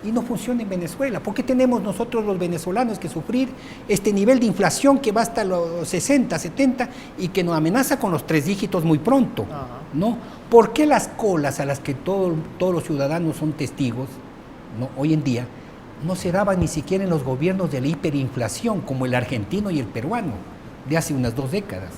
y no funciona en Venezuela. ¿Por qué tenemos nosotros los venezolanos que sufrir este nivel de inflación que va hasta los 60, 70 y que nos amenaza con los 3 dígitos muy pronto? ¿No? ¿Por qué las colas a las que todos los ciudadanos son testigos, ¿no?, hoy en día, no se daban ni siquiera en los gobiernos de la hiperinflación como el argentino y el peruano de hace unas 2 décadas,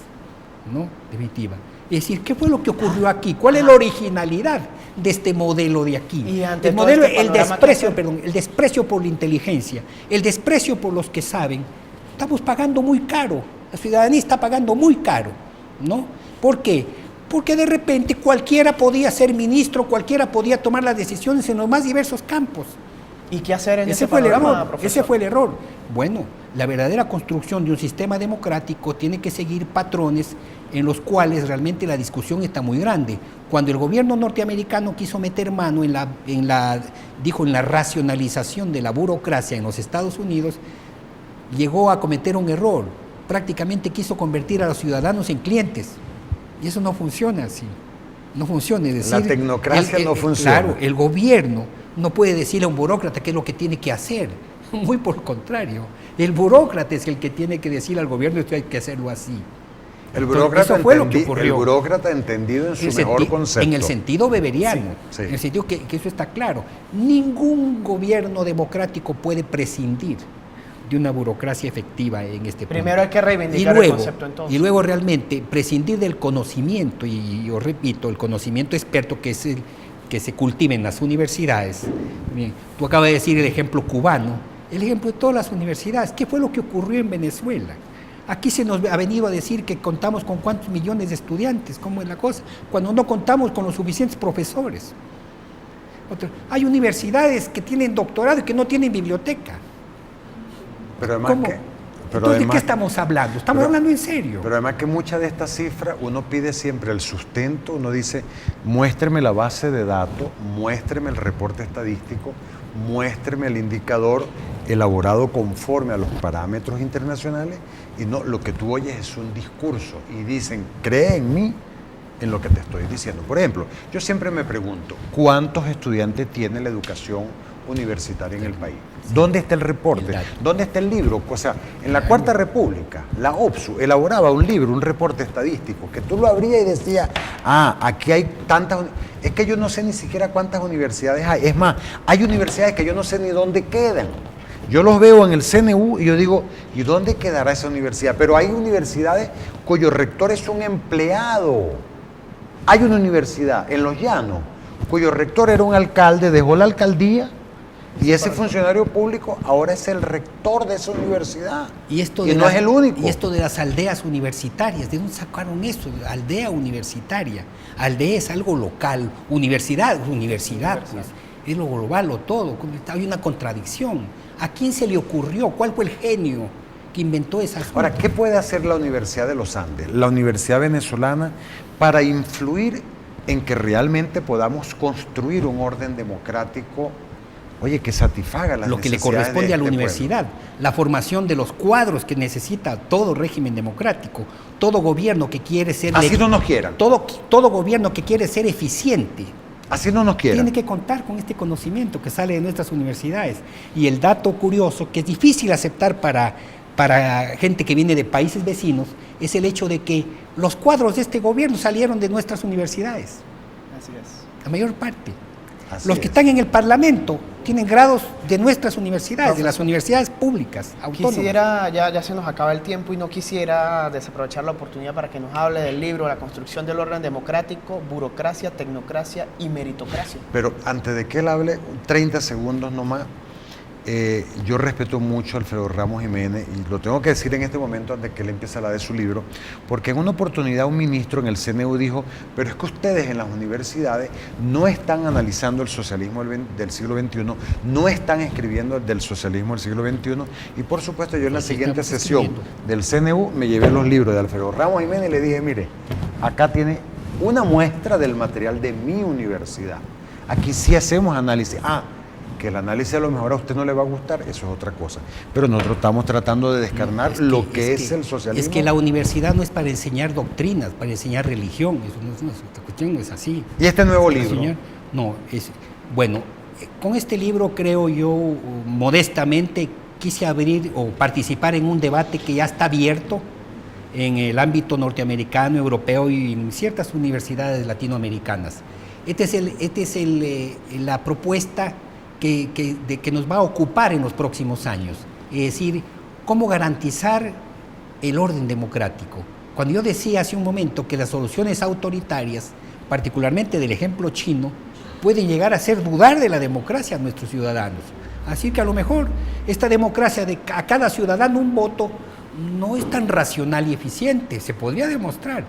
¿no? Definitiva. Es decir, ¿qué fue lo que ocurrió aquí? ¿Cuál es la originalidad de este modelo de aquí? Y ante el todo modelo, este el panorama desprecio, perdón, el desprecio por la inteligencia, el desprecio por los que saben. Estamos pagando muy caro, la ciudadanía está pagando muy caro, ¿no? ¿Por qué? Porque de repente cualquiera podía ser ministro, cualquiera podía tomar las decisiones en los más diversos campos. ¿Y qué hacer en ese fue el panorama, error, profesor? ese fue el error. Bueno, la verdadera construcción de un sistema democrático tiene que seguir patrones en los cuales realmente la discusión está muy grande. Cuando el gobierno norteamericano quiso meter mano en la racionalización de la burocracia en los Estados Unidos, llegó a cometer un error. Prácticamente quiso convertir a los ciudadanos en clientes. Y eso no funciona así. No funciona. Es decir, la tecnocracia no funciona. Claro, el gobierno no puede decirle a un burócrata qué es lo que tiene que hacer. Muy por el contrario. El burócrata es el que tiene que decirle al gobierno esto hay que hacerlo así. El burócrata, eso fue lo que ocurrió. El burócrata entendido en su mejor concepto. En el sentido weberiano. Sí, sí. En el sentido que eso está claro. Ningún gobierno democrático puede prescindir de una burocracia efectiva en este punto. Primero hay que reivindicar el concepto entonces. Y luego realmente prescindir del conocimiento, y yo repito, el conocimiento experto que es el que se cultiva en las universidades. Bien, tú acabas de decir el ejemplo cubano, el ejemplo de todas las universidades. ¿Qué fue lo que ocurrió en Venezuela? Aquí se nos ha venido a decir que contamos con cuántos millones de estudiantes, cómo es la cosa, cuando no contamos con los suficientes profesores. Hay universidades que tienen doctorado y que no tienen biblioteca. Pero además ¿Cómo? Entonces, ¿de qué estamos hablando? Estamos hablando en serio. Pero además que muchas de estas cifras uno pide siempre el sustento, uno dice, muéstreme la base de datos, muéstreme el reporte estadístico, muéstreme el indicador elaborado conforme a los parámetros internacionales, y no, lo que tú oyes es un discurso y dicen, cree en mí, en lo que te estoy diciendo. Por ejemplo, yo siempre me pregunto, ¿cuántos estudiantes tiene la educación universitaria en el país? ¿Dónde está el reporte? ¿Dónde está el libro? O sea, en la Cuarta República, la OPSU elaboraba un libro, un reporte estadístico, que tú lo abrías y decías, aquí hay tantas... Es que yo no sé ni siquiera cuántas universidades hay. Es más, hay universidades que yo no sé ni dónde quedan. Yo los veo en el CNU y yo digo, ¿y dónde quedará esa universidad? Pero hay universidades cuyos rectores son empleados. Hay una universidad en Los Llanos cuyo rector era un alcalde, dejó la alcaldía y ese funcionario público ahora es el rector de esa universidad. Y no es el único. Y esto de las aldeas universitarias, ¿de dónde sacaron eso? Aldea universitaria. Aldea es algo local. Universidad, pues, es lo global, lo todo. Hay una contradicción. ¿A quién se le ocurrió? ¿Cuál fue el genio que inventó esas cosas? Ahora, ¿qué puede hacer la Universidad de los Andes, la Universidad Venezolana, para influir en que realmente podamos construir un orden democrático, que satisfaga las necesidades lo que le corresponde a la universidad, pueblo? la formación de los cuadros que necesita todo régimen democrático, todo gobierno que quiere ser... Así no nos quieran. Todo gobierno que quiere ser eficiente. Así no nos quieran. Tiene que contar con este conocimiento que sale de nuestras universidades. Y el dato curioso, que es difícil aceptar para gente que viene de países vecinos, es el hecho de que los cuadros de este gobierno salieron de nuestras universidades. Así es. La mayor parte. Los que están en el Parlamento tienen grados de nuestras universidades, de las universidades públicas, autónomas. Quisiera, ya se nos acaba el tiempo y no quisiera desaprovechar la oportunidad para que nos hable del libro La construcción del orden democrático, burocracia, tecnocracia y meritocracia. Pero antes de que él hable, 30 segundos nomás. Yo respeto mucho a Alfredo Ramos Jiménez y lo tengo que decir en este momento antes de que él empiece a hablar de su libro, porque en una oportunidad un ministro en el CNU dijo, pero es que ustedes en las universidades no están analizando el socialismo del siglo XXI, no están escribiendo del socialismo del siglo XXI, y por supuesto yo en la siguiente sesión del CNU me llevé los libros de Alfredo Ramos Jiménez y le dije, mire, acá tiene una muestra del material de mi universidad, aquí sí hacemos análisis. Que el análisis a lo mejor a usted no le va a gustar, eso es otra cosa. Pero nosotros estamos tratando de descarnar lo que es el socialismo. Es que la universidad no es para enseñar doctrinas, para enseñar religión. Eso no es una cuestión, no es así. ¿Y este nuevo libro? No, bueno, Con este libro, creo yo, modestamente, quise abrir o participar en un debate que ya está abierto en el ámbito norteamericano, europeo y en ciertas universidades latinoamericanas. Esta es la propuesta que nos va a ocupar en los próximos años, es decir, cómo garantizar el orden democrático. Cuando yo decía hace un momento que las soluciones autoritarias, particularmente del ejemplo chino, pueden llegar a hacer dudar de la democracia a nuestros ciudadanos. Así que a lo mejor esta democracia de a cada ciudadano un voto no es tan racional y eficiente, se podría demostrar.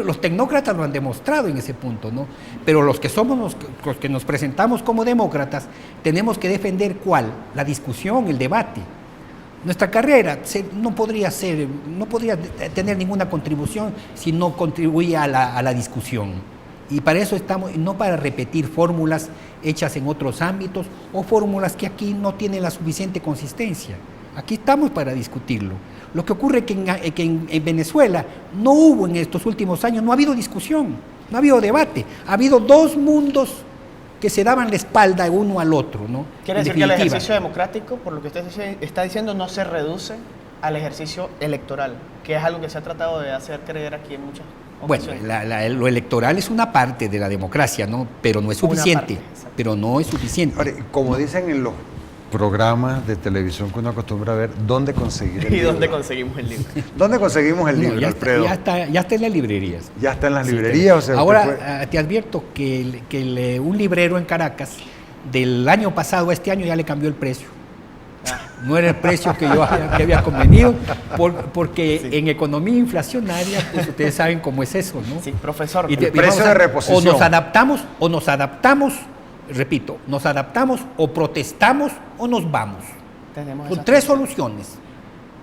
Los tecnócratas lo han demostrado en ese punto, ¿no? Pero los que somos los que nos presentamos como demócratas, tenemos que defender ¿cuál? La discusión, el debate. Nuestra carrera no podría tener ninguna contribución si no contribuía a la discusión. Y para eso estamos, no para repetir fórmulas hechas en otros ámbitos o fórmulas que aquí no tienen la suficiente consistencia. Aquí estamos para discutirlo. Lo que ocurre es que en Venezuela no hubo en estos últimos años, no ha habido discusión, no ha habido debate. Ha habido dos mundos que se daban la espalda uno al otro, ¿no? Quiere decir que el ejercicio democrático, por lo que usted está diciendo, no se reduce al ejercicio electoral, que es algo que se ha tratado de hacer creer aquí en muchas ocasiones. Bueno, lo electoral es una parte de la democracia, ¿no? Pero no es suficiente. Pero no es suficiente. Ahora, como dicen en los programas de televisión que uno acostumbra a ver, ¿dónde conseguir el libro? ¿Y dónde conseguimos el libro? ¿Dónde conseguimos el libro, Alfredo? Ya está en las librerías. Ya está en las librerías. O sea, ahora te advierto que un librero en Caracas, del año pasado a este año ya le cambió el precio. No era el precio que yo había convenido, porque en economía inflacionaria, pues ustedes saben cómo es eso, ¿no? Sí, profesor. El precio de reposición. O nos adaptamos, repito, nos adaptamos o protestamos o nos vamos. Son tres soluciones.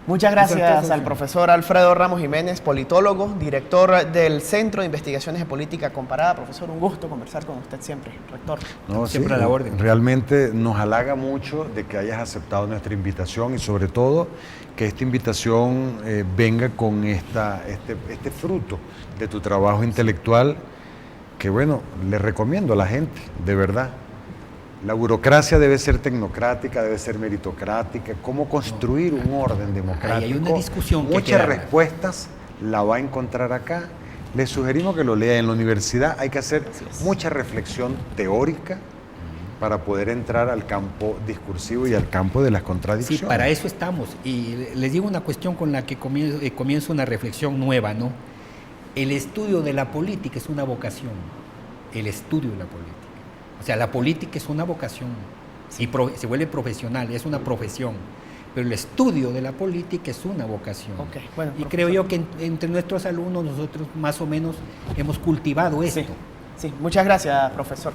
Muchas gracias al profesor Alfredo Ramos Jiménez, politólogo, director del Centro de Investigaciones de Política Comparada. Profesor, un gusto conversar con usted siempre, rector. No, siempre sí, a la orden. Realmente nos halaga mucho de que hayas aceptado nuestra invitación y sobre todo que esta invitación venga con este fruto de tu trabajo intelectual que, bueno, le recomiendo a la gente, de verdad. La burocracia debe ser tecnocrática, debe ser meritocrática. ¿Cómo construir un orden democrático? Hay una discusión. Muchas respuestas la va a encontrar acá. Les sugerimos que lo lea. En la universidad hay que hacer mucha reflexión teórica para poder entrar al campo discursivo y al campo de las contradicciones. Sí, para eso estamos. Y les digo una cuestión con la que comienzo una reflexión nueva, ¿no? El estudio de la política es una vocación. El estudio de la política. O sea, la política es una vocación y se vuelve profesional, es una profesión, pero el estudio de la política es una vocación. Bueno, y creo yo que entre nuestros alumnos nosotros más o menos hemos cultivado esto. Sí, muchas gracias, profesor.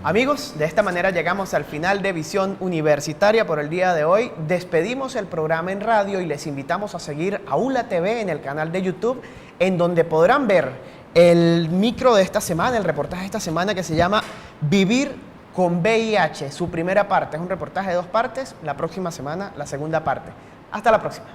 Amigos, de esta manera llegamos al final de Visión Universitaria por el día de hoy. Despedimos el programa en radio y les invitamos a seguir Aula TV en el canal de YouTube, en donde podrán ver el micro de esta semana, el reportaje de esta semana que se llama Vivir con VIH. Su primera parte es un reportaje de 2 partes, la próxima semana la segunda parte. Hasta la próxima.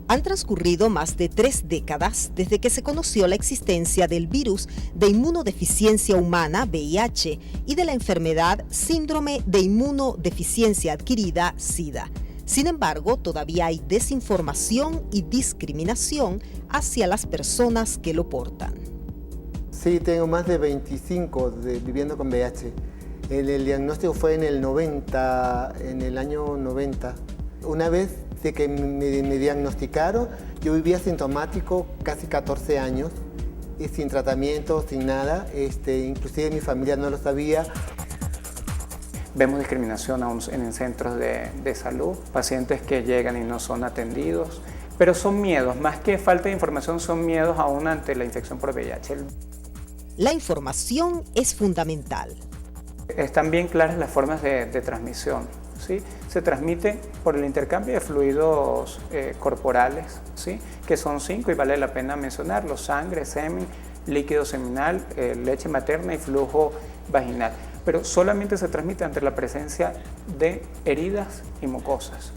Han transcurrido más de 3 décadas desde que se conoció la existencia del virus de inmunodeficiencia humana, VIH, y de la enfermedad Síndrome de Inmunodeficiencia Adquirida, SIDA. Sin embargo, todavía hay desinformación y discriminación hacia las personas que lo portan. Sí, tengo más de 25 viviendo con VIH. El diagnóstico fue en el año 90. Una vez de que me diagnosticaron, yo vivía asintomático casi 14 años, y sin tratamiento, sin nada, inclusive mi familia no lo sabía. Vemos discriminación aún en centros de salud, pacientes que llegan y no son atendidos, pero son miedos, más que falta de información, son miedos aún ante la infección por VIH. La información es fundamental. Están bien claras las formas de transmisión. ¿Sí? Se transmite por el intercambio de fluidos corporales, ¿sí? Que son 5 y vale la pena mencionarlos: sangre, semen, líquido seminal, leche materna y flujo vaginal. Pero solamente se transmite ante la presencia de heridas y mucosas,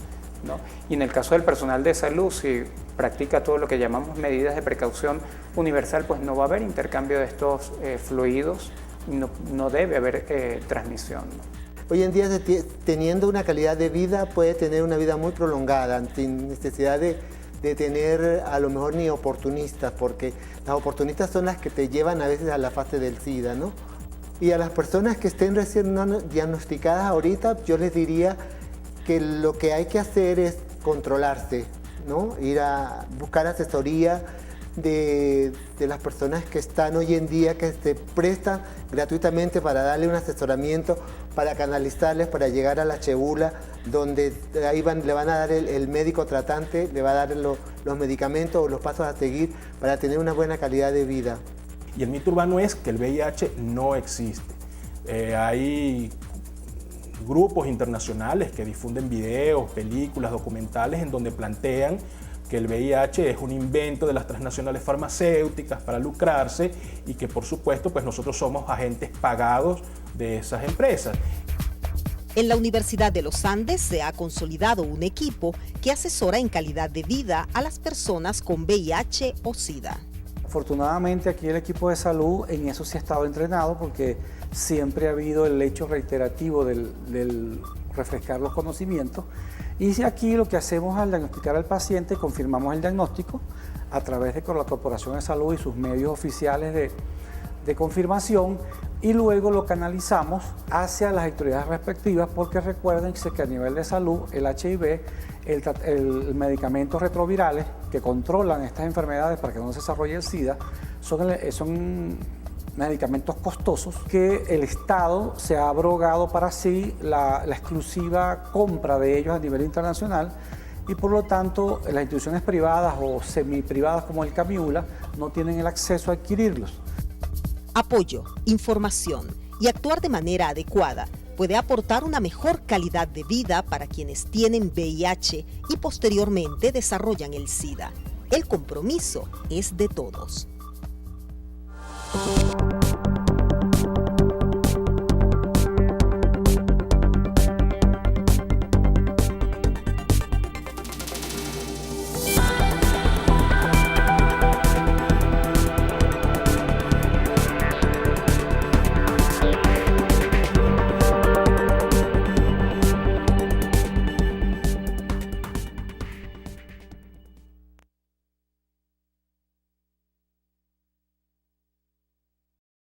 ¿no? Y en el caso del personal de salud, si practica todo lo que llamamos medidas de precaución universal, pues no va a haber intercambio de estos fluidos, no debe haber transmisión, ¿no? Hoy en día, teniendo una calidad de vida, puede tener una vida muy prolongada, sin necesidad de tener a lo mejor ni oportunistas, porque las oportunistas son las que te llevan a veces a la fase del SIDA, ¿no? Y a las personas que estén recién diagnosticadas ahorita, yo les diría que lo que hay que hacer es controlarse, ¿no? Ir a buscar asesoría de las personas que están hoy en día, que se prestan gratuitamente para darle un asesoramiento, para canalizarles, para llegar a la chebula, donde ahí le van a dar el médico tratante, le va a dar los medicamentos o los pasos a seguir para tener una buena calidad de vida. Y el mito urbano es que el VIH no existe. Hay grupos internacionales que difunden videos, películas, documentales en donde plantean que el VIH es un invento de las transnacionales farmacéuticas para lucrarse y que por supuesto pues nosotros somos agentes pagados de esas empresas. En la Universidad de los Andes se ha consolidado un equipo que asesora en calidad de vida a las personas con VIH o SIDA. Afortunadamente aquí el equipo de salud en eso sí ha estado entrenado porque siempre ha habido el hecho reiterativo del refrescar los conocimientos. Y aquí lo que hacemos al diagnosticar al paciente, confirmamos el diagnóstico a través de la Corporación de Salud y sus medios oficiales de confirmación y luego lo canalizamos hacia las autoridades respectivas porque recuerden que a nivel de salud el HIV, el medicamentos retrovirales que controlan estas enfermedades para que no se desarrolle el SIDA son medicamentos costosos que el Estado se ha abrogado para sí la exclusiva compra de ellos a nivel internacional y por lo tanto las instituciones privadas o semiprivadas como el Camiula no tienen el acceso a adquirirlos. Apoyo, información y actuar de manera adecuada puede aportar una mejor calidad de vida para quienes tienen VIH y posteriormente desarrollan el SIDA. El compromiso es de todos.